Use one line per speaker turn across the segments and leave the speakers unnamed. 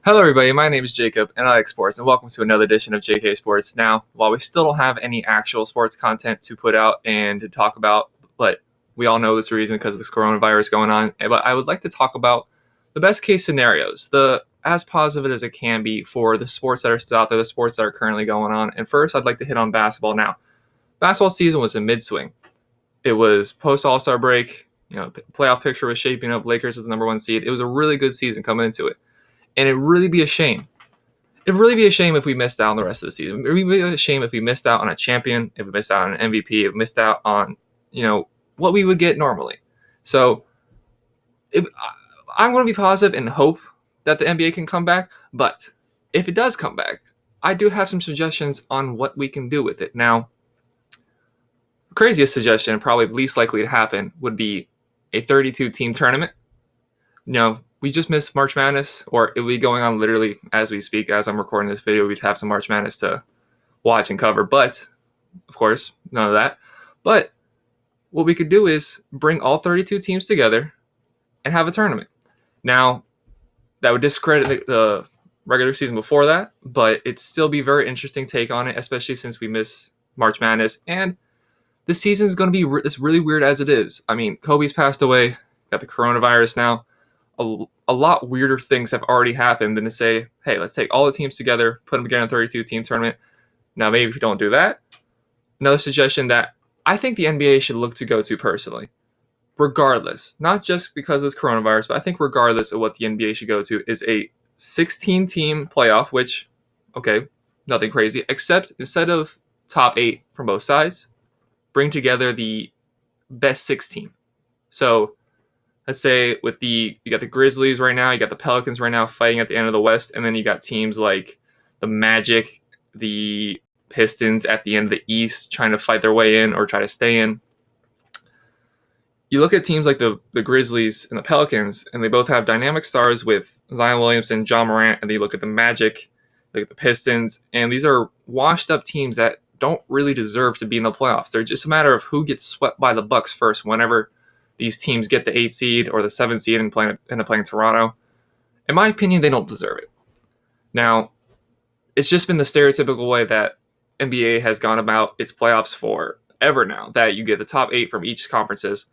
Hello, everybody. My name is Jacob, and I like sports, and welcome to another edition of JK Sports. Now, while we still don't have any actual sports content to put out and to talk about, but we all know this reason because of this coronavirus going on, but I would like to talk about the best case scenarios, the as positive as it can be for the sports that are still out there, the sports that are currently going on. And first, I'd like to hit on basketball now. Basketball season was in mid-swing. It was post All-Star break. Playoff picture was shaping up. Lakers as the number one seed. It was a really good season coming into it. And it'd really be a shame. It'd really be a shame if we missed out on the rest of the season. It'd really be a shame if we missed out on a champion, if we missed out on an MVP, if we missed out on, what we would get normally. So I'm going to be positive and hope that the NBA can come back. But if it does come back, I do have some suggestions on what we can do with it. Now, the craziest suggestion, probably least likely to happen, would be a 32-team tournament. We just missed March Madness, or it will be going on literally as we speak. As I'm recording this video, we'd have some March Madness to watch and cover. But, of course, none of that. But what we could do is bring all 32 teams together and have a tournament. Now, that would discredit the regular season before that, but it'd still be a very interesting take on it, especially since we miss March Madness. And the season is going to be as really weird as it is. I mean, Kobe's passed away, got the coronavirus now. A lot weirder things have already happened than to say, hey, let's take all the teams together, put them together in a 32-team tournament. Now, maybe if you don't do that, another suggestion that I think the NBA should look to go to personally, regardless, not just because of this coronavirus, but I think regardless of what the NBA should go to, is a 16-team playoff, which, okay, nothing crazy, except instead of top 8 from both sides, bring together the best 16. So let's say you got the Grizzlies right now, you got the Pelicans right now fighting at the end of the West, and then you got teams like the Magic, the Pistons at the end of the East trying to fight their way in or try to stay in. You look at teams like the Grizzlies and the Pelicans, and they both have dynamic stars with Zion Williamson, John Morant, and then you look at the Magic, look at the Pistons, and these are washed up teams that don't really deserve to be in the playoffs. They're just a matter of who gets swept by the Bucks first whenever these teams get the 8 seed or the 7 seed and end up playing Toronto. In my opinion, they don't deserve it. Now, it's just been the stereotypical way that NBA has gone about its playoffs forever now, that you get the top 8 from each conferences.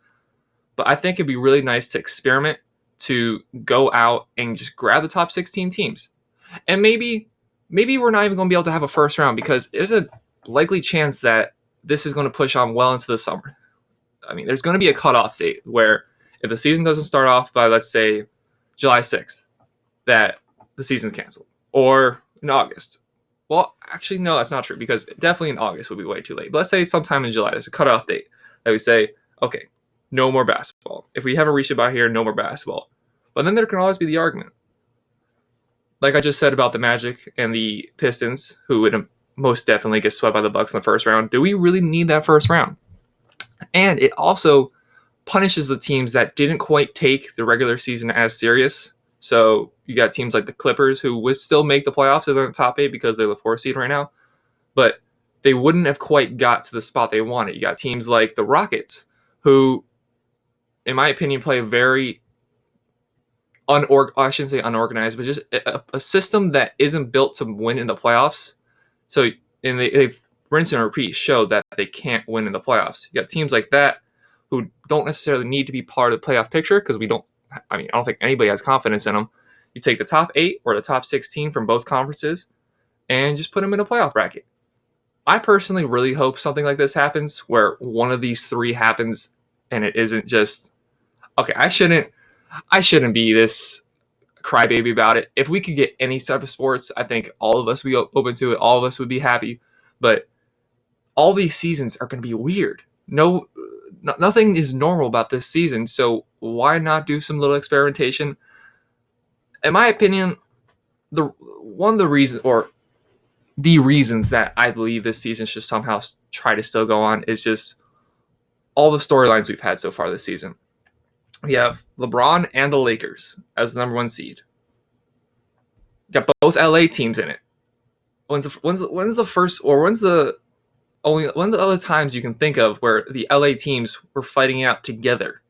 But I think it'd be really nice to experiment, to go out and just grab the top 16 teams. And maybe we're not even going to be able to have a first round because there's a likely chance that this is going to push on well into the summer. I mean, there's going to be a cutoff date where if the season doesn't start off by, let's say, July 6th, that the season's canceled. Or in August. Well, actually, no, that's not true because definitely in August would be way too late. But let's say sometime in July, there's a cutoff date that we say, okay, no more basketball. If we haven't reached it by here, no more basketball. But then there can always be the argument. Like I just said about the Magic and the Pistons, who would most definitely get swept by the Bucks in the first round. Do we really need that first round? And it also punishes the teams that didn't quite take the regular season as serious. So you got teams like the Clippers who would still make the playoffs if they're in the top 8 because they're the 4th seed right now. But they wouldn't have quite got to the spot they wanted. You got teams like the Rockets who, in my opinion, play a very I shouldn't say unorganized, but just a system that isn't built to win in the playoffs. So they've rinse and repeat showed that they can't win in the playoffs. You got teams like that who don't necessarily need to be part of the playoff picture because I don't think anybody has confidence in them. You take the top 8 or the top 16 from both conferences and just put them in a playoff bracket. I personally really hope something like this happens where one of these 3 happens and it isn't just, okay, I shouldn't be this crybaby about it. If we could get any type of sports, I think all of us would be open to it. All of us would be happy. But all these seasons are going to be weird. Nothing is normal about this season, so why not do some little experimentation? In my opinion, the reasons that I believe this season should somehow try to still go on is just all the storylines we've had so far this season. We have LeBron and the Lakers as the number 1 seed. Got both LA teams in it. When's the other times you can think of where the LA teams were fighting out together?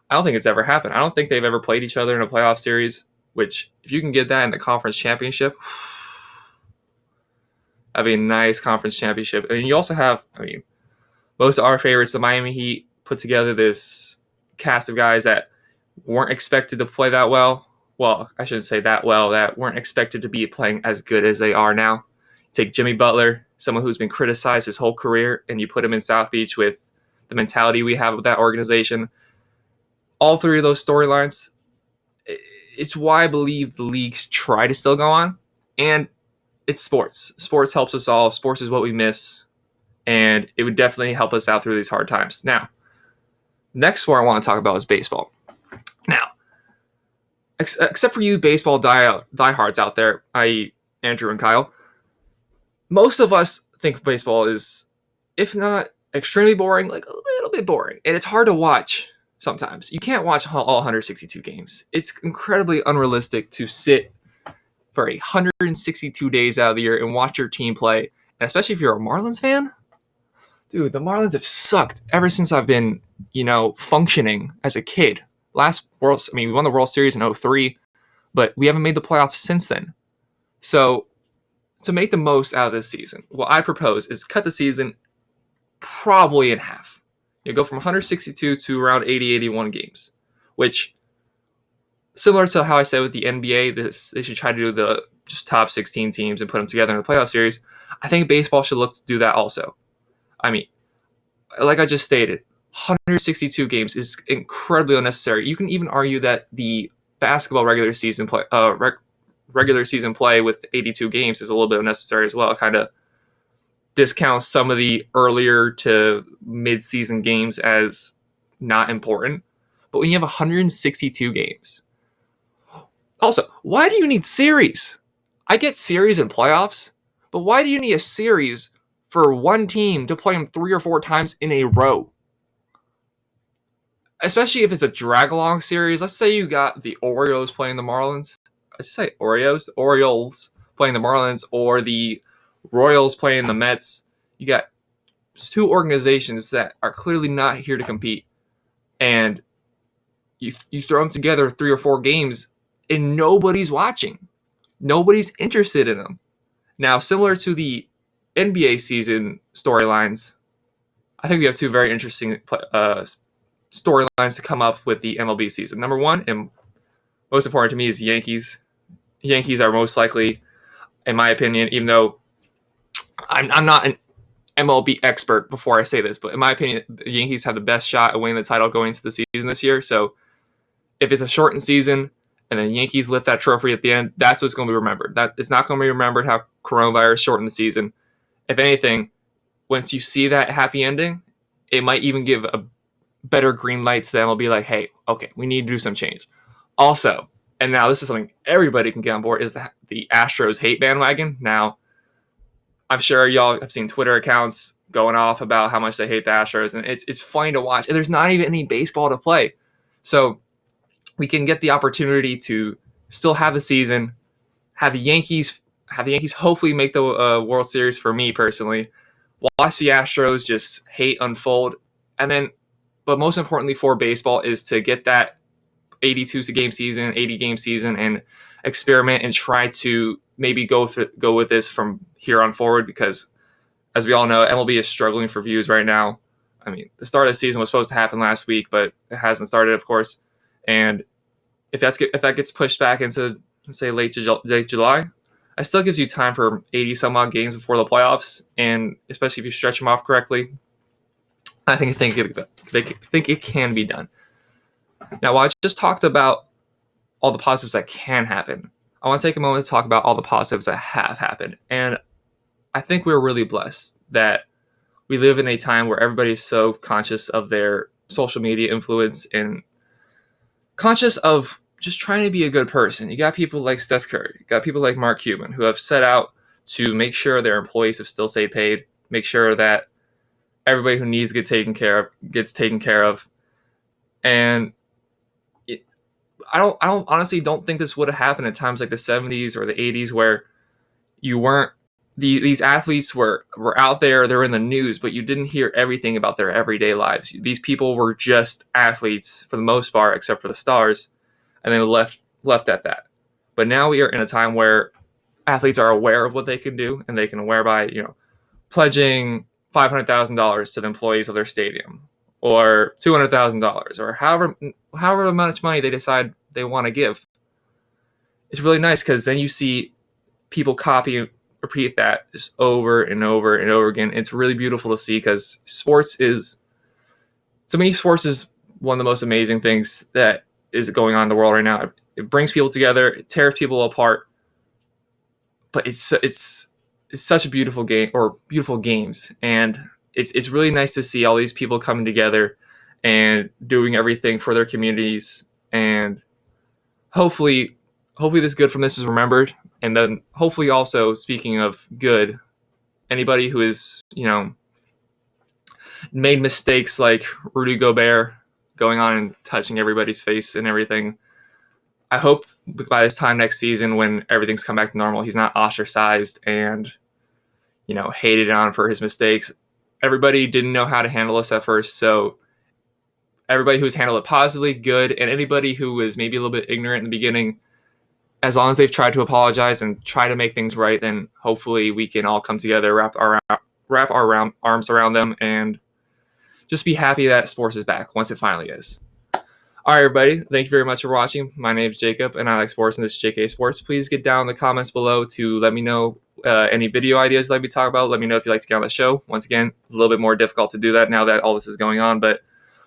I don't think it's ever happened. I don't think they've ever played each other in a playoff series which if you can get that in the conference championship, that'd be a nice conference championship. And you also have, most of our favorites, the Miami Heat, put together this cast of guys that weren't expected to play that well. Well, I shouldn't say that well, that weren't expected to be playing as good as they are now. Take Jimmy Butler, someone who's been criticized his whole career, and you put him in South Beach with the mentality we have with that organization. All three of those storylines, it's why I believe the leagues try to still go on. And it's sports. Sports helps us all. Sports is what we miss. And it would definitely help us out through these hard times. Now, next sport I want to talk about is baseball. Now, except for you baseball diehards out there, i.e. Andrew and Kyle, most of us think baseball is, if not extremely boring, like a little bit boring. And it's hard to watch sometimes. You can't watch all 162 games. It's incredibly unrealistic to sit for 162 days out of the year and watch your team play. And especially if you're a Marlins fan, dude, the Marlins have sucked ever since I've been, functioning as a kid. We won the World Series in 2003, but we haven't made the playoffs since then. So to make the most out of this season, what I propose is cut the season probably in half. You go from 162 to around 80, 81 games, which, similar to how I said with the NBA, they should try to do the just top 16 teams and put them together in a playoff series. I think baseball should look to do that also. Like I just stated, 162 games is incredibly unnecessary. You can even argue that the basketball regular season play with 82 games is a little bit unnecessary as well. It kind of discounts some of the earlier to mid-season games as not important. But when you have 162 games, also, why do you need series? I get series and playoffs, but why do you need a series for one team to play them 3 or 4 times in a row? Especially if it's a drag-along series. Let's say you got the Orioles playing the Marlins. I just say Orioles. The Orioles playing the Marlins, or the Royals playing the Mets. You got 2 organizations that are clearly not here to compete. And you throw them together 3 or 4 games, and nobody's watching. Nobody's interested in them. Now, similar to the NBA season storylines, I think we have 2 very interesting storylines to come up with the MLB season. Number 1, and most important to me, is Yankees. Yankees are most likely, in my opinion, even though I'm not an MLB expert before I say this, but in my opinion, the Yankees have the best shot at winning the title going into the season this year. So if it's a shortened season and then Yankees lift that trophy at the end, that's what's going to be remembered. That it's not going to be remembered how coronavirus shortened the season. If anything, once you see that happy ending, it might even give a better green light to them. Will be like, hey, okay, we need to do some change. Also, and now this is something everybody can get on board, is the Astros hate bandwagon. Now, I'm sure y'all have seen Twitter accounts going off about how much they hate the Astros, and it's funny to watch. And there's not even any baseball to play. So we can get the opportunity to still have the season, have the Yankees hopefully make the World Series for me personally, watch the Astros just hate unfold, and then, but most importantly for baseball, is to get that 82 game season, 80 game season, and experiment and try to maybe go with this from here on forward, because as we all know, MLB is struggling for views right now. The start of the season was supposed to happen last week, but it hasn't started, of course. And if that gets pushed back into, say, late July, it still gives you time for 80 some odd games before the playoffs, and especially if you stretch them off correctly, I think it can be done. Now, while I just talked about all the positives that can happen, I want to take a moment to talk about all the positives that have happened. And I think we're really blessed that we live in a time where everybody is so conscious of their social media influence and conscious of just trying to be a good person. You got people like Steph Curry, you got people like Mark Cuban, who have set out to make sure their employees have still stayed paid, make sure that everybody who needs to get taken care of gets taken care of. And I honestly don't think this would have happened at times like the 70s or the 80s, where these athletes were out there, they're in the news, but you didn't hear everything about their everyday lives. These people were just athletes for the most part, except for the stars, and they left at that. But now we are in a time where athletes are aware of what they can do, and they can aware by, pledging $500,000 to the employees of their stadium, or $200,000, or however much money they decide they want to give. It's really nice because then you see people copy and repeat that just over and over and over again. It's really beautiful to see because to me, sports is one of the most amazing things that is going on in the world right now. It brings people together, it tears people apart, but it's such a beautiful game, or beautiful games, and it's really nice to see all these people coming together and doing everything for their communities, and hopefully this good from this is remembered. And then hopefully also, speaking of good, anybody who is made mistakes like Rudy Gobert going on and touching everybody's face and everything, I hope by this time next season, when everything's come back to normal, he's not ostracized and hated on for his mistakes. Everybody didn't know how to handle this at first, so everybody who's handled it positively, good, and anybody who was maybe a little bit ignorant in the beginning, as long as they've tried to apologize and try to make things right, then hopefully we can all come together, wrap our arms around them, and just be happy that sports is back once it finally is. All right, everybody. Thank you very much for watching. My name is Jacob, and I like sports, and this is JK Sports. Please get down in the comments below to let me know any video ideas you'd like me to talk about. Let me know if you'd like to get on the show. Once again, a little bit more difficult to do that now that all this is going on, but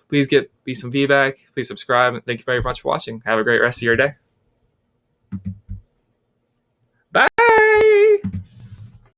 please give me some feedback. Please subscribe. Thank you very much for watching. Have a great rest of your day. Bye!